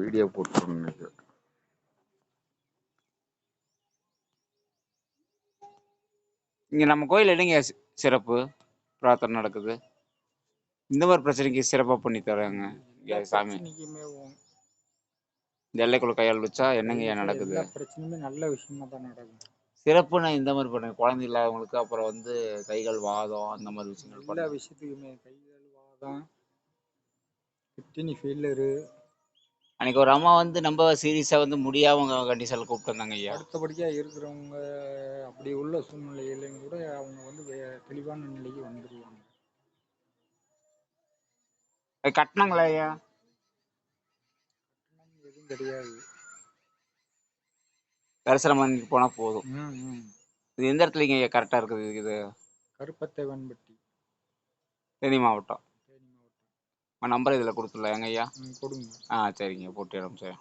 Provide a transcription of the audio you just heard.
Video போட்டு இங்க நம்ம கோயில் என்னங்க சிறப்பு பிரார்த்தனை நடக்குது? இந்த மாதிரி பிரச்சனைக்கு சிறப்பா பண்ணி தராங்க சாமி. இந்த எல்லைக்குள்ள கையால் வச்சா என்னங்க நடக்குது? எல்லா பிரச்சனையுமே நல்ல விஷயமா தான் நடக்கும். சிறப்புனா இந்த மாதிரி பண்ணுங்க. குழந்தை இல்லாதவங்களுக்கு, அப்புறம் வந்து கைகள் வாதம் அந்த மாதிரி விஷயங்கள். எல்லா விஷயத்துக்குமே கைகள் வாதம், கிட்னி ஃபெயிலியரு. அன்னைக்கு ஒரு அம்மா வந்து நம்ம சீரியஸா வந்து முடியாம கண்டிஷன்ல கூப்பிட்டு வந்தாங்க ஐயா. அடுத்தபடியா இருக்கிறவங்க அப்படி உள்ள சூழ்நிலையிலையும் கூட அவங்க வந்து தெளிவான நிலைக்கு வந்துருவாங்க. கட்டினாங்களா ஐயா? எதுவும் கிடையாது. தரிசனம் பண்ணிட்டு போனா போதும். இது எந்த இடத்துல இங்க கரெக்டா இருக்குது? இது கருப்பத்தேவன்பட்டி, தேனி மாவட்டம். நம்பர் இதில் கொடுத்துடலாம் எங்க ஐயா? கொடுங்க. சரிங்க, போட்டு இடம் சார்.